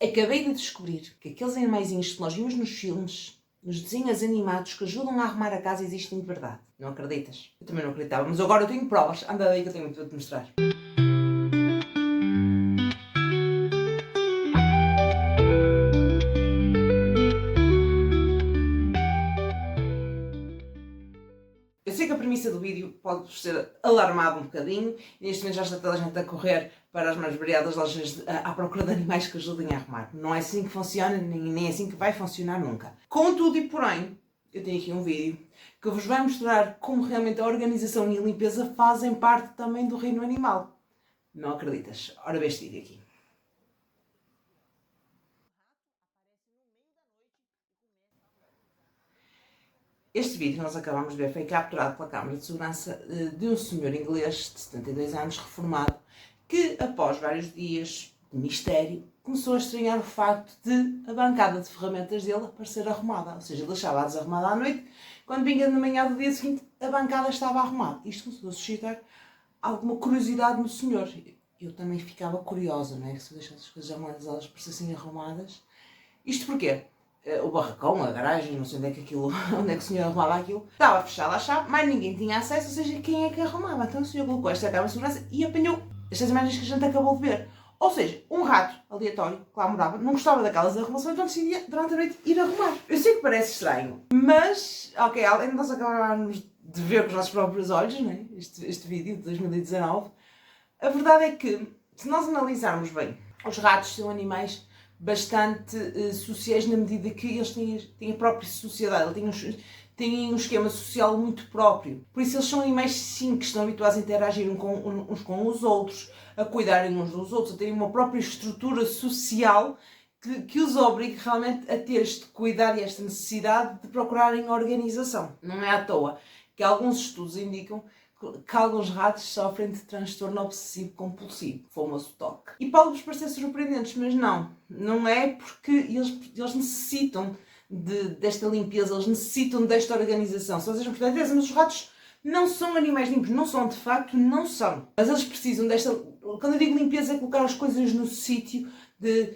Acabei de descobrir que aqueles animaizinhos que nós vimos nos filmes, nos desenhos animados que ajudam a arrumar a casa, existem de verdade. Não acreditas? Eu também não acreditava, mas agora eu tenho provas. Anda aí que eu tenho muito para te mostrar. Eu sei que a premissa do vídeo pode ser alarmado um bocadinho e neste momento já está toda a gente a correr para as mais variadas lojas à procura de animais que ajudem a arrumar. Não é assim que funciona, nem é assim que vai funcionar nunca. Contudo e porém, eu tenho aqui um vídeo que vos vai mostrar como realmente a organização e a limpeza fazem parte também do reino animal. Não acreditas? Ora, vê este vídeo aqui. Este vídeo que nós acabamos de ver foi capturado pela câmara de segurança de um senhor inglês de 72 anos, reformado, que após vários dias de mistério começou a estranhar o facto de a bancada de ferramentas dele parecer arrumada. Ou seja, ele deixava-a desarrumada à noite, quando vinha de manhã do dia seguinte a bancada estava arrumada. Isto começou a suscitar alguma curiosidade no senhor. Eu também ficava curiosa, não é? Que se eu deixasse as coisas arrumadas, elas parecessem arrumadas. Isto porquê? O barracão, a garagem, não sei onde é que o senhor arrumava aquilo, estava fechado à chave, mas ninguém tinha acesso, ou seja, quem é que arrumava? Então o senhor colocou esta câmara de segurança e apanhou estas imagens que a gente acabou de ver. Ou seja, um rato aleatório que lá morava, não gostava daquelas arrumações, então decidia durante a noite ir arrumar. Eu sei que parece estranho, mas, ok, além de nós acabarmos de ver com os nossos próprios olhos, não é? este vídeo de 2019, a verdade é que, se nós analisarmos bem, os ratos são animais bastante sociais na medida que eles têm a própria sociedade, têm um esquema social muito próprio. Por isso eles são animais sim que estão habituados a interagir uns com os outros, a cuidarem uns dos outros, a terem uma própria estrutura social que os obrigue realmente a ter este cuidado e esta necessidade de procurarem organização. Não é à toa que alguns estudos indicam que alguns ratos sofrem de transtorno obsessivo-compulsivo, famoso TOC. E pode-vos parecer surpreendentes, mas não é porque eles necessitam desta limpeza, eles necessitam desta organização. Se vocês não percebem, mas os ratos não são animais limpos, não são de facto, não são. Mas eles precisam desta, quando eu digo limpeza, é colocar as coisas no sítio, de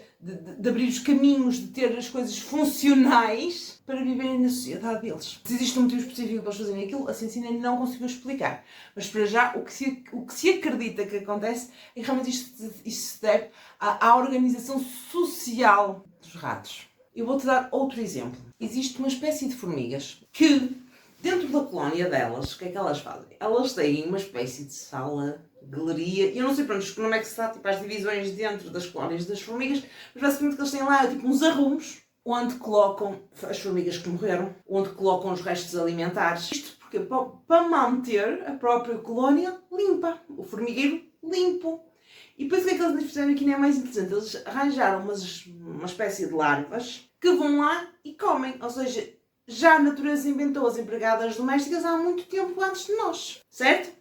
abrir os caminhos, de ter as coisas funcionais para viverem na sociedade deles. Se existe um motivo específico para eles fazerem aquilo, a ciência ainda não conseguiu explicar. Mas para já, o que se acredita que acontece é que realmente isto se deve à organização social dos ratos. Eu vou-te dar outro exemplo. Existe uma espécie de formigas que, dentro da colónia delas, o que é que elas fazem? Elas têm uma espécie de sala, galeria, eu não sei pronto, como é que se está, tipo as divisões dentro das colónias das formigas, mas basicamente o que eles têm lá é tipo uns arrumos, onde colocam as formigas que morreram, onde colocam os restos alimentares. Isto porque para manter a própria colónia limpa, o formigueiro limpo. E depois o que é que eles fizeram aqui não é mais interessante? Eles arranjaram uma espécie de larvas que vão lá e comem, ou seja, já a natureza inventou as empregadas domésticas há muito tempo antes de nós, certo?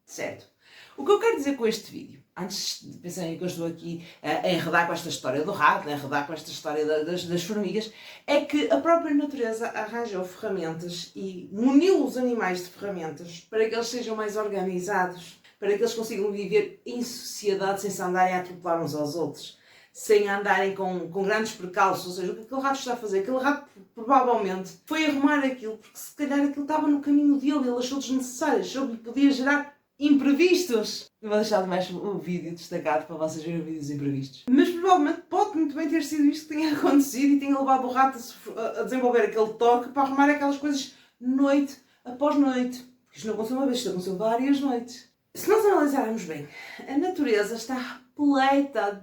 Certo. O que eu quero dizer com este vídeo, antes de pensarem que eu estou aqui a enredar com esta história do rato, a enredar com esta história das formigas, é que a própria natureza arranjou ferramentas e muniu os animais de ferramentas para que eles sejam mais organizados, para que eles consigam viver em sociedade sem se andarem a atropelar uns aos outros, sem andarem com grandes percalços. Ou seja, o que aquele rato está a fazer? Aquele rato provavelmente foi arrumar aquilo porque se calhar aquilo estava no caminho dele, ele achou desnecessário, achou que podia gerar imprevistos. Eu vou deixar mais o vídeo destacado para vocês verem vídeos imprevistos. Mas provavelmente pode muito bem ter sido isto que tenha acontecido e tenha levado o rato a desenvolver aquele toque para arrumar aquelas coisas noite após noite. Porque isto não aconteceu uma vez, isto aconteceu várias noites. Se nós analisarmos bem, a natureza está repleta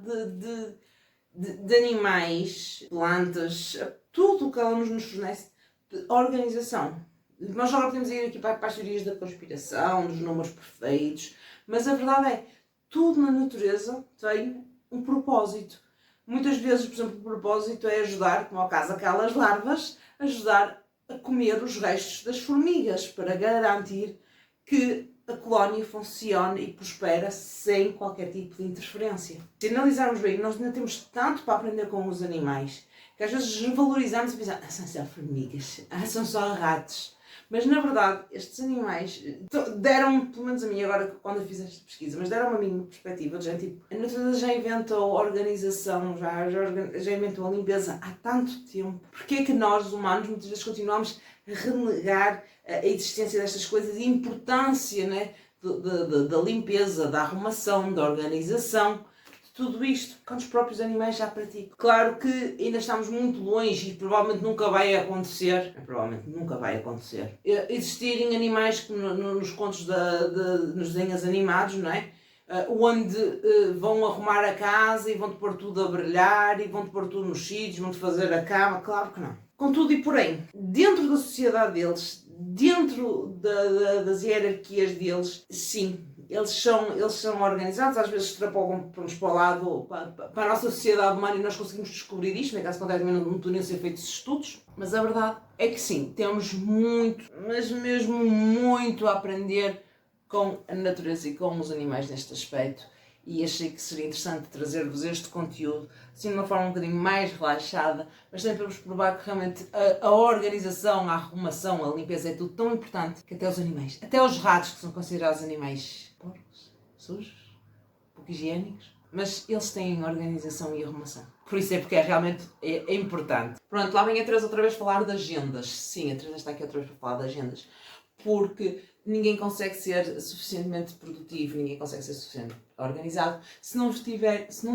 de animais, plantas, tudo o que ela nos fornece de organização. Nós agora podemos ir aqui para as teorias da conspiração, dos números perfeitos, mas a verdade é, tudo na natureza tem um propósito. Muitas vezes, por exemplo, o propósito é ajudar, como ao caso aquelas larvas, ajudar a comer os restos das formigas, para garantir que a colónia funcione e prospera sem qualquer tipo de interferência. Se analisarmos bem, nós ainda temos tanto para aprender com os animais, que às vezes valorizamos e pensamos, são só formigas, são só ratos. Mas na verdade, estes animais deram-me, pelo menos a mim agora quando eu fiz esta pesquisa, mas deram-me a mim uma perspectiva de gente, tipo, a natureza já inventou a organização, já inventou a limpeza há tanto tempo. Porquê é que nós, humanos, muitas vezes continuamos a renegar a existência destas coisas e a importância, né, da limpeza, da arrumação, da organização? Tudo isto quando os próprios animais já praticam. Claro que ainda estamos muito longe e provavelmente nunca vai acontecer, existirem animais que nos contos, nos desenhos animados, não é? Onde vão arrumar a casa e vão-te pôr tudo a brilhar e vão-te pôr tudo nos sítios, vão-te fazer a cama, claro que não. Contudo e porém, dentro da sociedade deles, dentro das hierarquias deles, sim, eles são organizados, às vezes extrapolam-nos para o lado, para a nossa sociedade humana e nós conseguimos descobrir isto, no caso contrário também não poderiam ser feitos estudos, mas a verdade é que sim, temos muito, mas mesmo muito a aprender com a natureza e com os animais neste aspecto. E achei que seria interessante trazer-vos este conteúdo, assim de uma forma um bocadinho mais relaxada, mas também para vos provar que realmente a organização, a arrumação, a limpeza é tudo tão importante que até os animais, até os ratos, que são considerados animais porcos, sujos, pouco higiênicos, mas eles têm organização e arrumação. Por isso é porque realmente é importante. Pronto, lá vem a Teresa outra vez falar de agendas. Sim, a Teresa está aqui outra vez para falar de agendas. Porque ninguém consegue ser suficientemente produtivo, ninguém consegue ser suficientemente organizado se não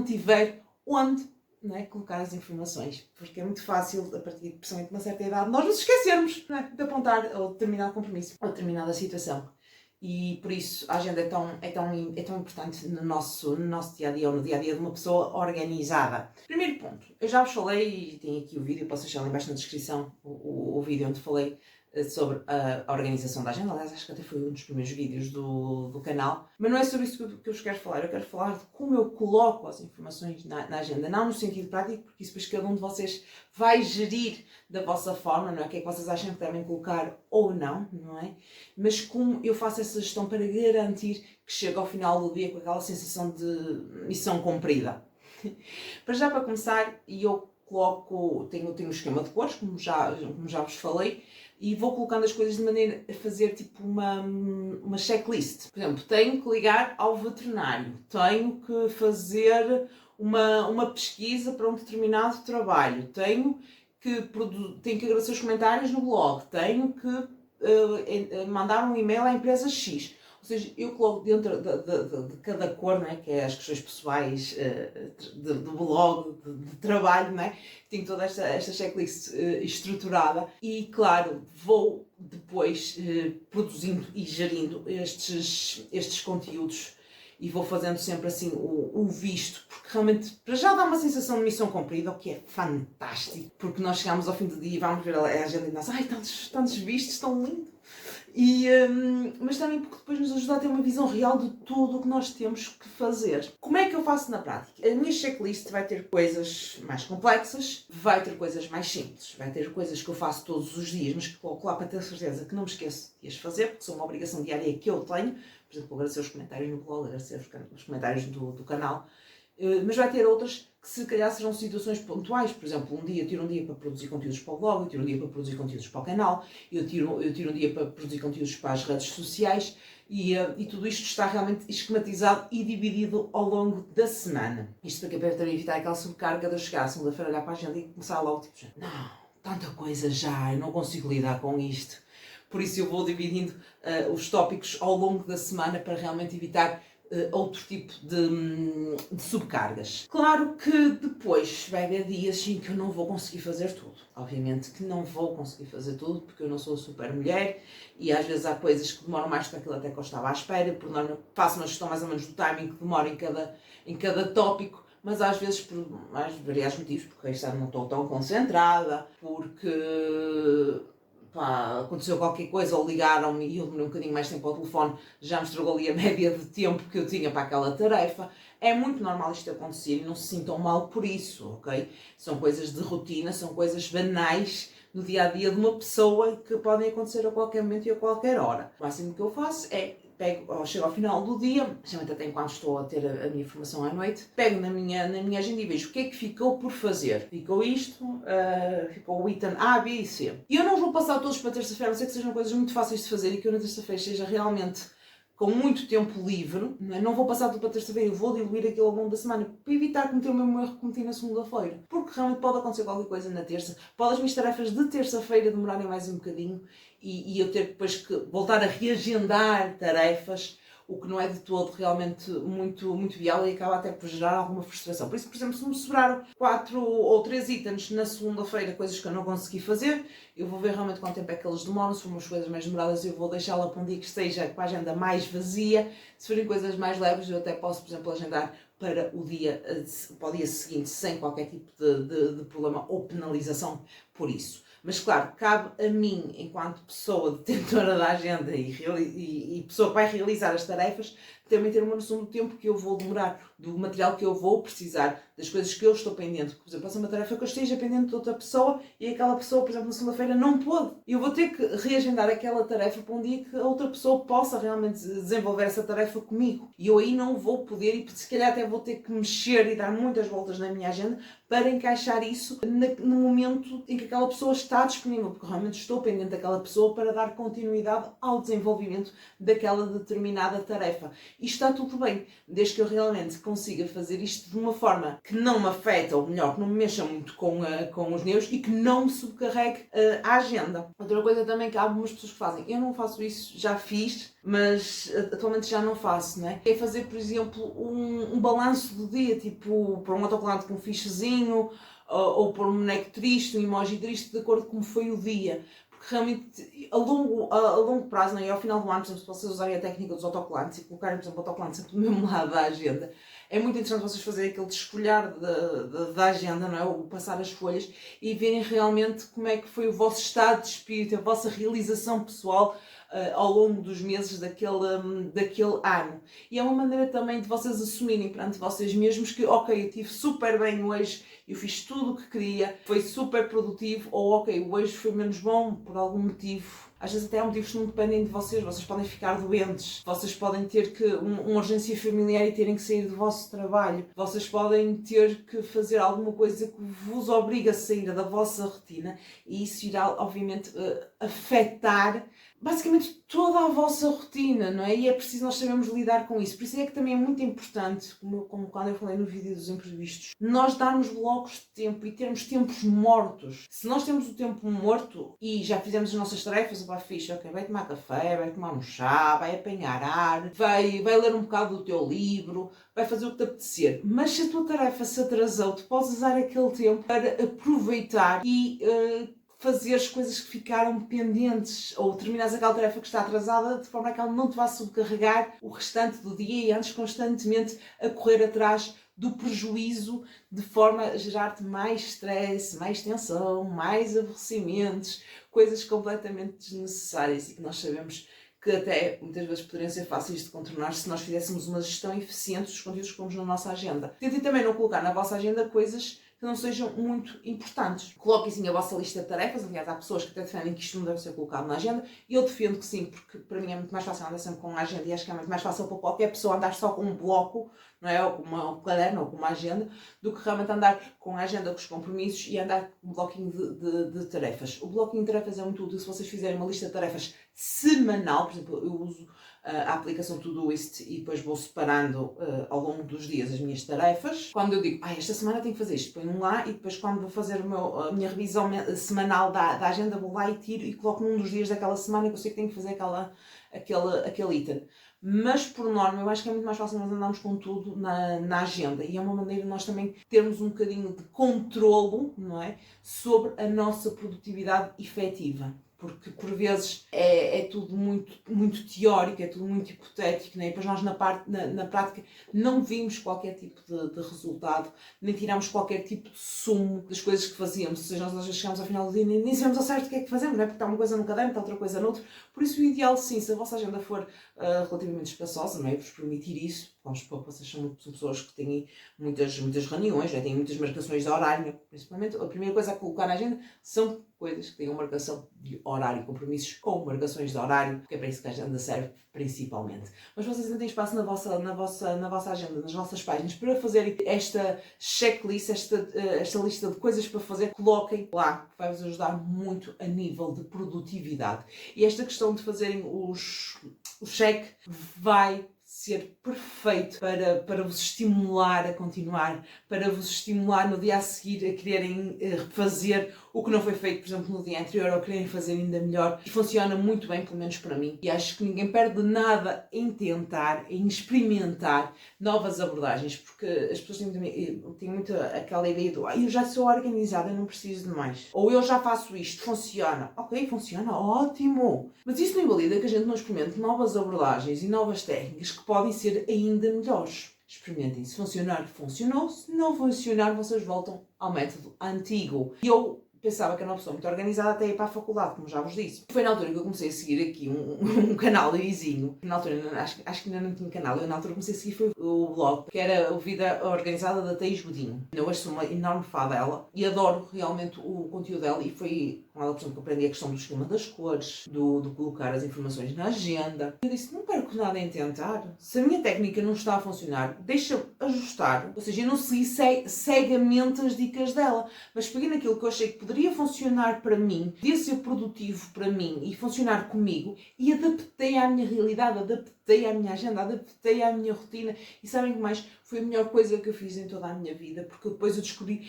tiver onde, não é, colocar as informações. Porque é muito fácil, a partir de uma certa idade, nós nos esquecermos, não é, de apontar a determinado compromisso, a determinada situação. E por isso a agenda é tão importante no nosso dia-a-dia, ou no dia-a-dia de uma pessoa organizada. Primeiro ponto, eu já vos falei, e tem aqui o vídeo, posso deixar lá embaixo na descrição o vídeo onde falei sobre a organização da agenda. Aliás, acho que até foi um dos primeiros vídeos do canal. Mas não é sobre isso que eu vos quero falar. Eu quero falar de como eu coloco as informações na agenda. Não no sentido prático, porque isso depois cada um de vocês vai gerir da vossa forma, não é? O que é que vocês acham que devem colocar ou não, não é? Mas como eu faço essa gestão para garantir que chego ao final do dia com aquela sensação de missão cumprida. Para começar, eu tenho um esquema de cores, como já vos falei, e vou colocando as coisas de maneira a fazer tipo uma checklist. Por exemplo, tenho que ligar ao veterinário, tenho que fazer uma pesquisa para um determinado trabalho, tenho que agradecer os comentários no blog, tenho que mandar um e-mail à empresa X. Ou seja, eu coloco dentro de cada cor, não é? Que é as questões pessoais do blog, de trabalho, não é? Tenho toda esta checklist estruturada e, claro, vou depois produzindo e gerindo estes conteúdos e vou fazendo sempre assim o visto, porque realmente para já dá uma sensação de missão cumprida, o que é fantástico, porque nós chegamos ao fim do dia e vamos ver a agenda e nós, ai, tantos vistos, tão lindo. Mas também porque depois nos ajuda a ter uma visão real de tudo o que nós temos que fazer. Como é que eu faço na prática? A minha checklist vai ter coisas mais complexas, vai ter coisas mais simples, vai ter coisas que eu faço todos os dias, mas que coloco lá para ter certeza que não me esqueço de as fazer, porque são uma obrigação diária que eu tenho. Por exemplo, agradecer os comentários no blog, agradecer os comentários do canal. Mas vai ter outras que se calhar serão situações pontuais. Por exemplo, eu tiro um dia para produzir conteúdos para o blog, eu tiro um dia para produzir conteúdos para o canal, eu tiro um dia para produzir conteúdos para as redes sociais e tudo isto está realmente esquematizado e dividido ao longo da semana. Isto para para evitar aquela sobrecarga de eu chegar segunda-feira, olhar para a agenda e começar logo tipo, não, tanta coisa já, eu não consigo lidar com isto. Por isso eu vou dividindo os tópicos ao longo da semana para realmente evitar outro tipo de subcargas. Claro que depois vai haver dias em que eu não vou conseguir fazer tudo. Obviamente que não vou conseguir fazer tudo, porque eu não sou super mulher e às vezes há coisas que demoram mais do que aquilo até que eu estava à espera. Por norma, faço uma gestão mais ou menos do timing que demora em cada tópico, mas às vezes por mais variados motivos, porque aí não estou tão concentrada, porque aconteceu qualquer coisa ou ligaram-me e eu demorei um bocadinho mais tempo ao telefone, já me estragou ali a média de tempo que eu tinha para aquela tarefa. É muito normal isto acontecer e não se sintam mal por isso, ok? São coisas de rotina, são coisas banais no dia-a-dia de uma pessoa que podem acontecer a qualquer momento e a qualquer hora. O máximo que eu faço é chego ao final do dia, geralmente até enquanto estou a ter a minha formação à noite, pego na minha agenda e vejo o que é que ficou por fazer. Ficou isto, ficou o item A, B e C. E eu não vou passar todos para terça-feira, a não ser que sejam coisas muito fáceis de fazer e que eu na terça-feira esteja realmente com muito tempo livre, não vou passar tudo para terça-feira, eu vou diluir aquilo ao longo da semana para evitar cometer o mesmo erro que cometi na segunda-feira. Porque realmente pode acontecer qualquer coisa na terça, pode as minhas tarefas de terça-feira demorarem mais um bocadinho e eu ter depois que voltar a reagendar tarefas, o que não é de todo realmente muito viável e acaba até por gerar alguma frustração. Por isso, por exemplo, se me sobraram 4 ou 3 itens na segunda-feira, coisas que eu não consegui fazer, eu vou ver realmente quanto tempo é que eles demoram. Se forem umas coisas mais demoradas, eu vou deixá-la para um dia que esteja com a agenda mais vazia. Se forem coisas mais leves, eu até posso, por exemplo, agendar para o dia seguinte, sem qualquer tipo de problema ou penalização por isso. Mas claro, cabe a mim, enquanto pessoa detentora da agenda e pessoa que vai realizar as tarefas, também ter uma noção do tempo que eu vou demorar, do material que eu vou precisar, das coisas que eu estou pendente. Por exemplo, pode ser uma tarefa que eu esteja pendente de outra pessoa e aquela pessoa, por exemplo, na segunda-feira não pôde. Eu vou ter que reagendar aquela tarefa para um dia que a outra pessoa possa realmente desenvolver essa tarefa comigo. E eu aí não vou poder, e se calhar até vou ter que mexer e dar muitas voltas na minha agenda para encaixar isso no momento em que aquela pessoa está disponível, porque realmente estou pendente daquela pessoa para dar continuidade ao desenvolvimento daquela determinada tarefa. E está tudo bem, desde que eu realmente consiga fazer isto de uma forma que não me afeta, ou melhor, que não me mexa muito com os nervos e que não me subcarregue a agenda. Outra coisa também que há algumas pessoas que fazem, eu não faço isso, já fiz, mas atualmente já não faço, não é? É fazer, por exemplo, um balanço do dia, tipo, para um autocolante com um fichezinho, ou por um boneco triste, um emoji triste, de acordo com como foi o dia. Porque realmente, a longo prazo, não é? Ao final do ano, por exemplo, se vocês usarem a técnica dos autocolantes e colocarem, por exemplo, o autocolante sempre do mesmo lado da agenda, é muito interessante vocês fazerem aquele desfolhar da agenda, não é? O passar as folhas e verem realmente como é que foi o vosso estado de espírito, a vossa realização pessoal ao longo dos meses daquele ano. E é uma maneira também de vocês assumirem perante vocês mesmos que, ok, eu estive super bem hoje, eu fiz tudo o que queria, foi super produtivo, ou ok, hoje foi menos bom por algum motivo. Às vezes até há motivos que não dependem de vocês podem ficar doentes, vocês podem ter uma urgência familiar e terem que sair do vosso trabalho, vocês podem ter que fazer alguma coisa que vos obriga a sair da vossa rotina e isso irá, obviamente, afetar basicamente toda a vossa rotina, não é? E é preciso nós sabermos lidar com isso. Por isso é que também é muito importante, como quando eu falei no vídeo dos imprevistos, nós darmos blocos de tempo e termos tempos mortos. Se nós temos o tempo morto e já fizemos as nossas tarefas, vai fixe, ok, vai tomar café, vai tomar um chá, vai apanhar ar, vai ler um bocado do teu livro, vai fazer o que te apetecer. Mas se a tua tarefa se atrasou, tu podes usar aquele tempo para aproveitar e fazer as coisas que ficaram pendentes ou terminares aquela tarefa que está atrasada de forma a que ela não te vá subcarregar o restante do dia e andes constantemente a correr atrás do prejuízo de forma a gerar-te mais stress, mais tensão, mais aborrecimentos, coisas completamente desnecessárias e que nós sabemos que até muitas vezes poderiam ser fáceis de contornar se nós fizéssemos uma gestão eficiente dos conteúdos que pomos na nossa agenda. Tentem também não colocar na vossa agenda coisas que não sejam muito importantes. Coloquem sim a vossa lista de tarefas, aliás, há pessoas que até defendem que isto não deve ser colocado na agenda, e eu defendo que sim, porque para mim é muito mais fácil andar sempre com uma agenda, e acho que é muito mais fácil para qualquer pessoa andar só com um bloco, não é? Ou com um caderno, ou com uma agenda, do que realmente andar com a agenda com os compromissos e andar com um bloquinho de tarefas. O bloquinho de tarefas é muito útil se vocês fizerem uma lista de tarefas semanal, por exemplo, eu uso a aplicação Todoist e depois vou separando ao longo dos dias as minhas tarefas. Quando eu digo, esta semana tenho que fazer isto, ponho lá e depois quando vou fazer a minha revisão semanal da agenda, vou lá e tiro e coloco num dos dias daquela semana que eu sei que tenho que fazer aquele item. Mas, por norma, eu acho que é muito mais fácil nós andarmos com tudo na agenda e é uma maneira de nós também termos um bocadinho de controlo, não é? Sobre a nossa produtividade efetiva. Porque, por vezes, é tudo muito teórico, é tudo muito hipotético, né? E depois nós, na prática, não vimos qualquer tipo de resultado, nem tiramos qualquer tipo de sumo das coisas que fazíamos. Ou seja, nós chegamos ao final do dia nem sabemos ao certo o que é que fazemos, não é? Porque está uma coisa num caderno, está outra coisa no outro. Por isso, o ideal, sim, se a vossa agenda for relativamente espaçosa, não é? Vos permitir isso, Vamos supor que vocês são pessoas que têm muitas reuniões, né? Têm muitas marcações de horário. Principalmente, a primeira coisa a colocar na agenda são coisas que tenham marcação de horário, compromissos com marcações de horário, porque é para isso que a agenda serve principalmente. Mas vocês ainda têm espaço na vossa agenda, nas vossas páginas, para fazer esta checklist, esta lista de coisas para fazer, coloquem lá, que vai-vos ajudar muito a nível de produtividade. E esta questão de fazerem o check vai ser perfeito para vos estimular a continuar, para vos estimular no dia a seguir a quererem fazer o que não foi feito, por exemplo, no dia anterior, ou quererem fazer ainda melhor. E funciona muito bem, pelo menos para mim. E acho que ninguém perde nada em tentar, em experimentar novas abordagens, porque as pessoas têm muito aquela ideia do eu já sou organizada, eu não preciso de mais. Ou eu já faço isto, funciona. Ok, funciona, ótimo! Mas isso não invalida que a gente não experimente novas abordagens e novas técnicas que podem ser ainda melhores. Experimentem. Se funcionar, funcionou. Se não funcionar, vocês voltam ao método antigo. E eu pensava que era uma pessoa muito organizada até ir para a faculdade, como já vos disse. Foi na altura que eu comecei a seguir aqui um canal vizinho. Na altura, acho que ainda não tinha canal. Eu na altura comecei a seguir foi o blog, que era o Vida Organizada da Thaís Godinho. Eu hoje sou uma enorme fã dela e adoro realmente o conteúdo dela. E foi com ela, por exemplo, que aprendi a questão do esquema das cores, do colocar as informações na agenda. Eu disse, não perco nada em tentar. Se a minha técnica não está a funcionar, deixa-me ajustar. Ou seja, eu não segui cegamente as dicas dela, mas peguei naquilo que eu achei que poderia funcionar para mim, podia ser produtivo para mim e funcionar comigo, e adaptei à minha realidade, adaptei à minha agenda, adaptei à minha rotina. E sabem que mais? Foi a melhor coisa que eu fiz em toda a minha vida, porque depois eu descobri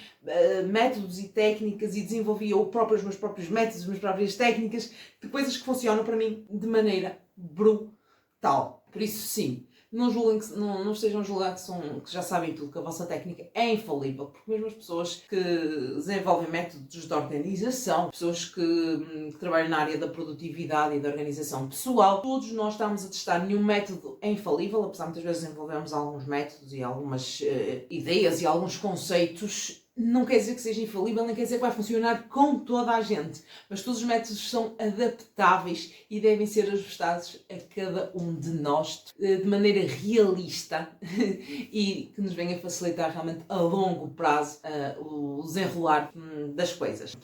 métodos e técnicas e desenvolvi os meus próprios métodos, as minhas próprias técnicas, de coisas que funcionam para mim de maneira brutal. Por isso, sim, não julguem, não estejam a julgar que já sabem tudo, que a vossa técnica é infalível, porque mesmo as pessoas que desenvolvem métodos de organização, pessoas que trabalham na área da produtividade e da organização pessoal, todos nós estamos a testar. Nenhum método é infalível, apesar de muitas vezes desenvolvermos alguns métodos e algumas ideias e alguns conceitos. Não quer dizer que seja infalível, nem quer dizer que vai funcionar com toda a gente. Mas todos os métodos são adaptáveis e devem ser ajustados a cada um de nós de maneira realista e que nos venha facilitar realmente a longo prazo o desenrolar das coisas.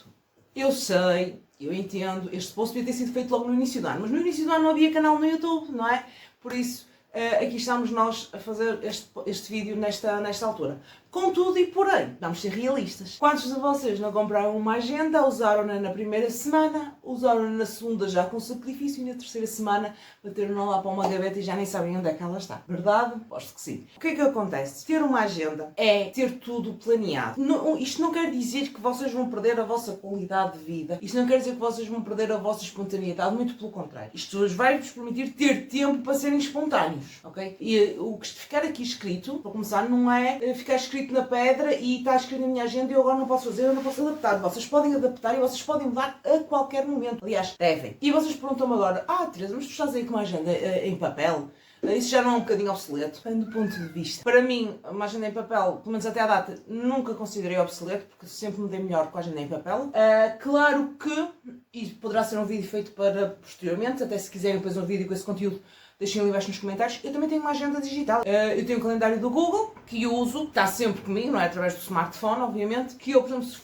Eu sei, eu entendo, este post devia ter sido feito logo no início do ano, mas no início do ano não havia canal no YouTube, não é? Por isso, aqui estamos nós a fazer este vídeo nesta altura. Contudo e porém, vamos ser realistas. Quantos de vocês não compraram uma agenda, usaram-na na primeira semana, usaram-na na segunda já com sacrifício e na terceira semana bateram-na lá para uma gaveta e já nem sabem onde é que ela está? Verdade? Aposto que sim. O que é que acontece? Ter uma agenda é ter tudo planeado. Isto não quer dizer que vocês vão perder a vossa qualidade de vida. Isto não quer dizer que vocês vão perder a vossa espontaneidade, muito pelo contrário. Isto vai-vos permitir ter tempo para serem espontâneos, ok? E o que ficar aqui escrito, para começar, não é ficar escrito na pedra e está escrito na minha agenda e eu agora não posso fazer, eu não posso adaptar. Vocês podem adaptar e vocês podem mudar a qualquer momento. Aliás, devem. E vocês perguntam-me agora, Teresa, mas tu estás aí com uma agenda em papel? Isso já não é um bocadinho obsoleto? Depende do ponto de vista. Para mim, uma agenda em papel, pelo menos até à data, nunca considerei obsoleto, porque sempre me dei melhor com a agenda em papel. Claro que, e poderá ser um vídeo feito para posteriormente, até se quiserem depois um vídeo com esse conteúdo, deixem ali embaixo nos comentários. Eu também tenho uma agenda digital. Eu tenho um calendário do Google, que eu uso, está sempre comigo, não é? Através do smartphone, obviamente. Que eu, por exemplo, se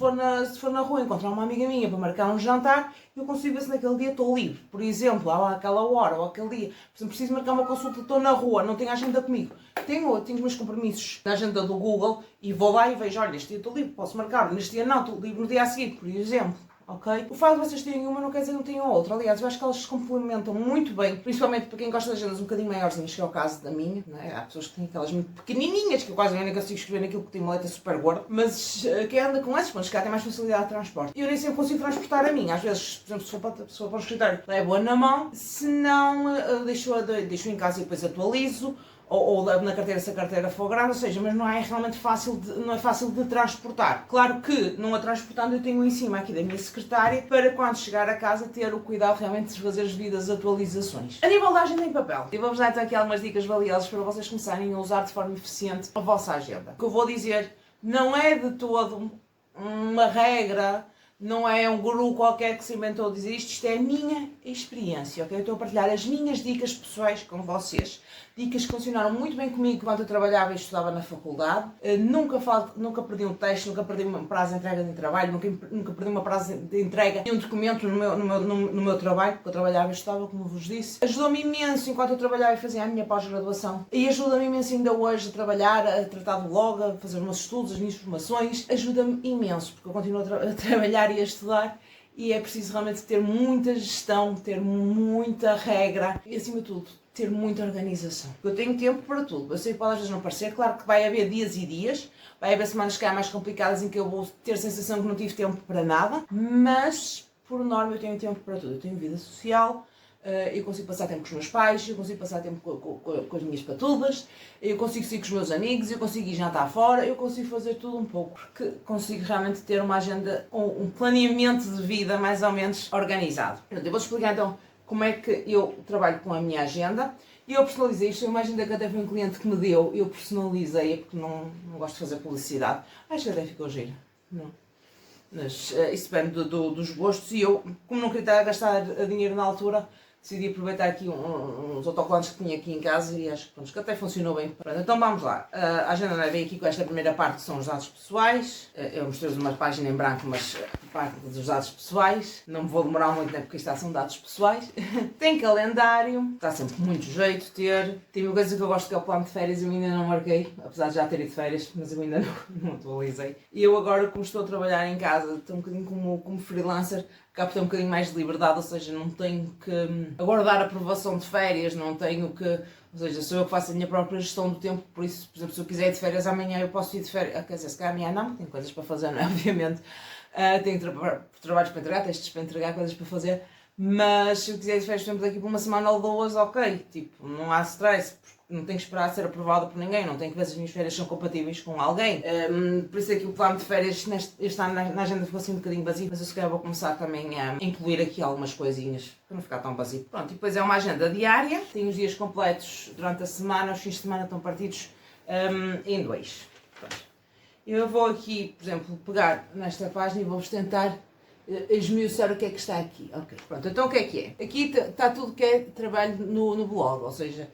for na rua encontrar uma amiga minha para marcar um jantar, eu consigo ver se naquele dia estou livre. Por exemplo, àquela hora ou aquele dia. Por exemplo, preciso marcar uma consulta, estou na rua, não tenho a agenda comigo. Tenho os meus compromissos na agenda do Google e vou lá e vejo, olha, este dia estou livre, posso marcar. Neste dia não, estou livre no dia a seguir, por exemplo. Okay? O facto de vocês terem uma não quer dizer que não tenham outra. Aliás, eu acho que elas se complementam muito bem, principalmente para quem gosta de agendas um bocadinho maiorzinhas, que é o caso da minha. Não é? Há pessoas que têm aquelas muito pequenininhas, que eu quase nem consigo escrever naquilo que tem uma letra super gorda, mas quem anda com essas, se calhar tem mais facilidade de transporte. Eu nem sempre consigo transportar a minha. Às vezes, por exemplo, se for para o escritório, levo-a na mão, se não, deixo em casa e depois atualizo. Ou na carteira se a carteira for grande, ou seja, mas não é realmente fácil de transportar. Claro que, não a transportando, eu tenho em cima aqui da minha secretária para quando chegar a casa ter o cuidado realmente de fazer as devidas atualizações. A nível da agenda em papel, eu vou-vos dar então aqui algumas dicas valiosas para vocês começarem a usar de forma eficiente a vossa agenda. O que eu vou dizer não é de todo uma regra, não é um guru qualquer que se inventou dizer isto é a minha experiência, ok? Eu estou a partilhar as minhas dicas pessoais com vocês. dicas que funcionaram muito bem comigo quando eu trabalhava e estudava na faculdade. Nunca perdi um texto, nunca perdi um prazo de entrega de trabalho, nunca perdi uma prazo de entrega de um documento no meu trabalho, porque eu trabalhava e estudava, como vos disse. Ajudou-me imenso enquanto eu trabalhava e fazia a minha pós-graduação. E ajuda-me imenso ainda hoje a trabalhar, a tratar do blog, a fazer os meus estudos, as minhas formações. Ajuda-me imenso, porque eu continuo a trabalhar e a estudar. E é preciso realmente ter muita gestão, ter muita regra e, acima de tudo, ter muita organização. Eu tenho tempo para tudo. Eu sei que pode às vezes não parecer. Claro que vai haver dias e dias. Vai haver semanas que há mais complicadas em que eu vou ter a sensação que não tive tempo para nada. Mas, por norma, eu tenho tempo para tudo. Eu tenho vida social. Eu consigo passar tempo com os meus pais, eu consigo passar tempo com as minhas patudas, eu consigo sair com os meus amigos, eu consigo ir jantar fora, eu consigo fazer tudo um pouco, porque consigo realmente ter uma agenda, um planeamento de vida mais ou menos organizado. Eu vou-te explicar então como é que eu trabalho com a minha agenda. Eu personalizei isto, é uma agenda que até foi um cliente que me deu, eu personalizei-a porque não gosto de fazer publicidade. Acho que até ficou gira, não? Mas isso depende dos gostos e eu, como não queria estar a gastar dinheiro na altura, decidi aproveitar aqui uns autocolantes que tinha aqui em casa e acho que até funcionou bem. Pronto, então vamos lá. A agenda não vem aqui com esta primeira parte, que são os dados pessoais. Eu mostrei-vos uma página em branco, mas a parte dos dados pessoais. Não me vou demorar muito, né, porque isto são dados pessoais. Tem calendário, está sempre muito jeito ter. Tem uma coisa que eu gosto que é o plano de férias, eu ainda não marquei, apesar de já ter ido de férias, mas eu ainda não atualizei. E eu agora, como estou a trabalhar em casa, estou um bocadinho como freelancer, acabo por ter um bocadinho mais de liberdade, ou seja, não tenho que aguardar a aprovação de férias, não tenho que... Ou seja, sou eu que faço a minha própria gestão do tempo, por isso, por exemplo, se eu quiser ir de férias amanhã, eu posso ir de férias. Quer dizer, se calhar amanhã não, tenho coisas para fazer, não é? Obviamente. Tenho trabalhos para entregar, testes para entregar, coisas para fazer. Mas se eu quiser ir de férias, por exemplo, daqui por uma semana ou duas, ok. Tipo, não há stress, porque não tenho que esperar a ser aprovada por ninguém, não tenho que ver se as minhas férias são compatíveis com alguém. Por isso é que o plano de férias este ano na agenda ficou assim um bocadinho vazio, mas eu se calhar vou começar também a incluir aqui algumas coisinhas para não ficar tão vazio. Pronto, e depois é uma agenda diária, tenho os dias completos durante a semana, os fins de semana estão partidos em dois. Pronto. Eu vou aqui, por exemplo, pegar nesta página e vou-vos tentar esmiuçar o que é que está aqui. Ok, pronto, então o que é? Aqui está tudo que é trabalho no blog, ou seja,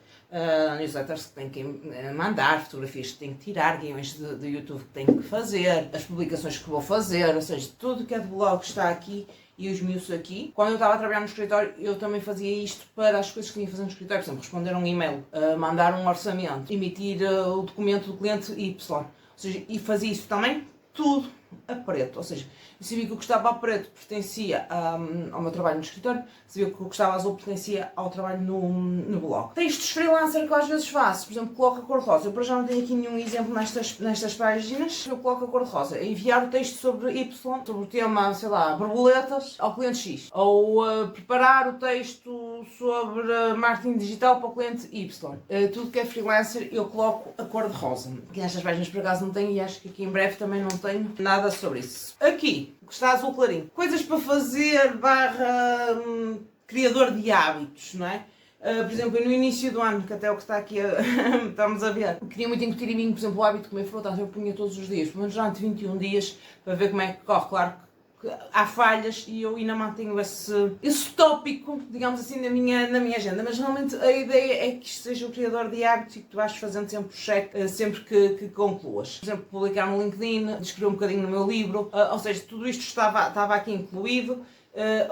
newsletters que tenho que mandar, fotografias que tenho que tirar, guiões de YouTube que tenho que fazer, as publicações que vou fazer, ou seja, tudo que é de blog está aqui e eu esmiuço aqui. Quando eu estava a trabalhar no escritório, eu também fazia isto para as coisas que tinha que fazer no escritório, por exemplo, responder um e-mail, mandar um orçamento, emitir o documento do cliente Y, ou seja, e fazia isso também tudo a preto, ou seja, eu sabia que o que estava a preto pertencia ao meu trabalho no escritório, sabia que o que estava azul pertencia ao trabalho no blog. Textos freelancer que eu às vezes faço, por exemplo, coloco a cor-de-rosa. Eu para já não tenho aqui nenhum exemplo nestas páginas. Eu coloco a cor-de-rosa, enviar o texto sobre Y, sobre o tema, sei lá, borboletas, ao cliente X. Ou preparar o texto sobre marketing digital para o cliente Y. Tudo que é freelancer eu coloco a cor-de-rosa. Aqui nestas páginas por acaso não tenho e acho que aqui em breve também não tenho nada sobre isso. Aqui, que está azul clarinho. Coisas para fazer / criador de hábitos, não é? Por exemplo, no início do ano, que até é o que está aqui, estamos a ver, queria muito incutir em mim, por exemplo, o hábito de comer fruta, então eu punha todos os dias, pelo menos durante 21 dias, para ver como é que corre. Claro que há falhas e eu ainda mantenho esse tópico, digamos assim, na minha agenda, mas realmente a ideia é que isto seja o criador de hábitos e que tu vais fazendo sempre o check, sempre que concluas. Por exemplo, publicar no LinkedIn, escrever um bocadinho no meu livro, ou seja, tudo isto estava aqui incluído.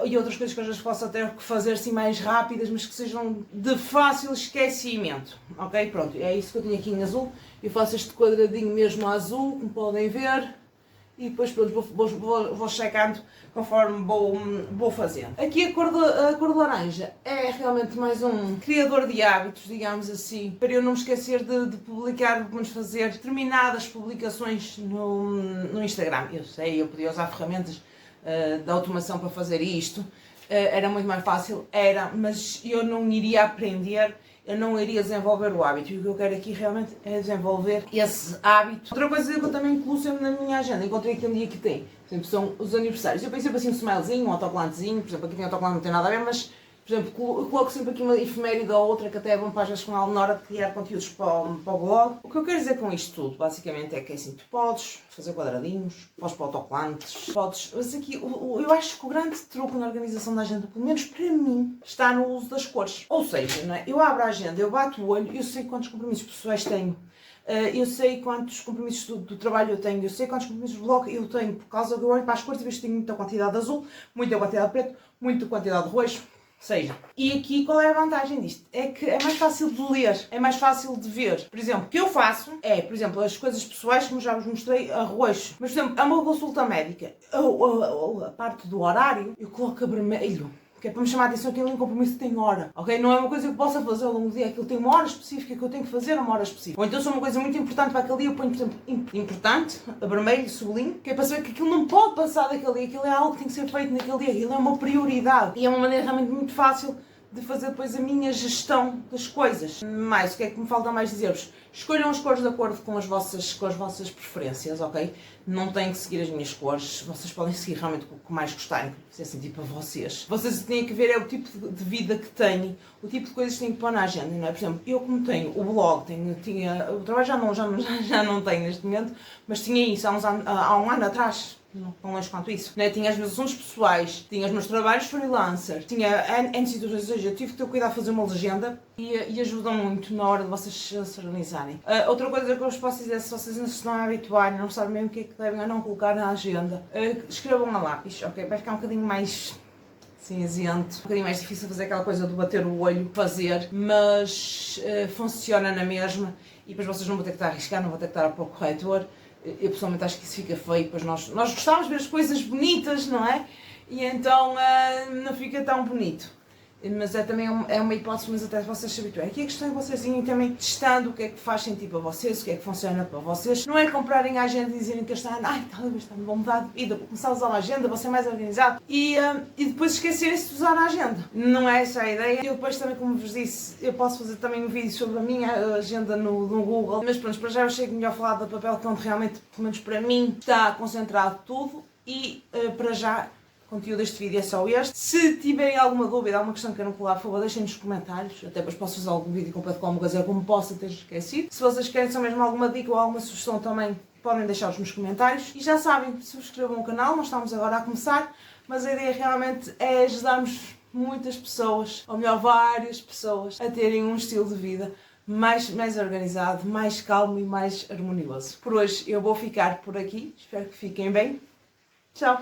E outras coisas que às vezes posso até fazer assim mais rápidas, mas que sejam de fácil esquecimento. Ok? Pronto, é isso que eu tenho aqui em azul. Eu faço este quadradinho mesmo azul, como podem ver. E depois pronto, vou checando conforme vou fazendo. Aqui a cor de laranja é realmente mais um criador de hábitos, digamos assim, para eu não me esquecer de publicar, vamos fazer determinadas publicações no Instagram. Eu sei, eu podia usar ferramentas da automação para fazer isto, era muito mais fácil, mas eu não iria aprender, eu não iria desenvolver o hábito, e o que eu quero aqui realmente é desenvolver esse hábito. Outra coisa que eu também incluo sempre na minha agenda, encontrei aqui um dia que tem, por exemplo, são os aniversários. Eu pensei assim um smilezinho, um autocolantezinho, por exemplo, aqui tem autocolante, não tem nada a ver, mas Por exemplo, eu coloco sempre aqui uma efeméride ou outra que até é bom para às vezes com alguma hora de criar conteúdos para o blog. O que eu quero dizer com isto tudo, basicamente, é que assim, tu podes fazer quadradinhos, podes para autocolantes, podes... Mas aqui, eu acho que o grande truque na organização da agenda, pelo menos para mim, está no uso das cores. Ou seja, não é? Eu abro a agenda, eu bato o olho, eu sei quantos compromissos pessoais tenho. Eu sei quantos compromissos do trabalho eu tenho, eu sei quantos compromissos do blog eu tenho, por causa que eu olho para as cores e vejo que tenho muita quantidade de azul, muita quantidade de preto, muita quantidade de roxo. Seja, e aqui qual é a vantagem disto? É que é mais fácil de ler, é mais fácil de ver. Por exemplo, o que eu faço é, por exemplo, as coisas pessoais, como já vos mostrei, a roxo. Mas, por exemplo, a uma consulta médica, a parte do horário, eu coloco a vermelho. Que é para me chamar a atenção que aquilo é um compromisso que tem hora, ok? Não é uma coisa que eu possa fazer ao longo do dia, aquilo tem uma hora específica que eu tenho que fazer a uma hora específica. Ou então se é uma coisa muito importante para aquele dia, eu ponho, por exemplo, importante, a vermelho, sublinho, que é para saber que aquilo não pode passar daquele dia, aquilo é algo que tem que ser feito naquele dia, aquilo é uma prioridade. E é uma maneira realmente muito fácil de fazer depois a minha gestão das coisas. Mas o que é que me falta mais dizer-vos? Escolham as cores de acordo com as vossas preferências, ok? Não têm que seguir as minhas cores, vocês podem seguir realmente o que mais gostarem, se é assim, tipo a vocês. Vocês têm que ver é o tipo de vida que têm, o tipo de coisas que têm que pôr na agenda, não é? Por exemplo, eu como tenho o blog, o trabalho já não tenho neste momento, mas tinha isso há um ano atrás. Não tão longe quanto isso. Né? Tinha os meus assuntos pessoais, tinha os meus trabalhos freelancer, tinha N situações, ou seja, eu tive que ter cuidado de fazer uma legenda e ajudam muito na hora de vocês se organizarem. Outra coisa que eu vos posso dizer, se vocês não se estão a habituar, não sabem mesmo o que é que devem ou não colocar na agenda, escrevam a lápis, ok? Vai ficar um bocadinho mais cinzento, um bocadinho mais difícil fazer aquela coisa de bater o olho, fazer, mas funciona na mesma e depois vocês não vão ter que estar a arriscar, não vão ter que estar a pôr o corretor. Eu pessoalmente acho que isso fica feio, pois nós gostamos de ver as coisas bonitas, não é? E então não fica tão bonito. Mas também é uma hipótese, mas até vocês se habituarem. Aqui a questão é vocês irem também testando o que é que faz sentido para vocês, o que é que funciona para vocês. Não é comprarem a agenda e dizerem que este ano, talvez vou mudar de vida, vou começar a usar uma agenda, vou ser mais organizado e depois esquecerem-se de usar a agenda. Não é essa a ideia. Eu depois também, como vos disse, eu posso fazer também um vídeo sobre a minha agenda no Google, mas pronto, para já eu achei que melhor falar do papel, que é onde realmente, pelo menos para mim, está concentrado tudo e para já o conteúdo deste vídeo é só este. Se tiverem alguma dúvida, alguma questão que queiram colar, por favor, deixem nos comentários. Até depois posso fazer algum vídeo completo com alguma coisa que me possa ter esquecido. Se vocês querem só mesmo alguma dica ou alguma sugestão também, podem deixá-los nos comentários. E já sabem, subscrevam o canal, nós estamos agora a começar, mas a ideia realmente é ajudarmos muitas pessoas, ou melhor, várias pessoas, a terem um estilo de vida mais organizado, mais calmo e mais harmonioso. Por hoje eu vou ficar por aqui, espero que fiquem bem. Tchau!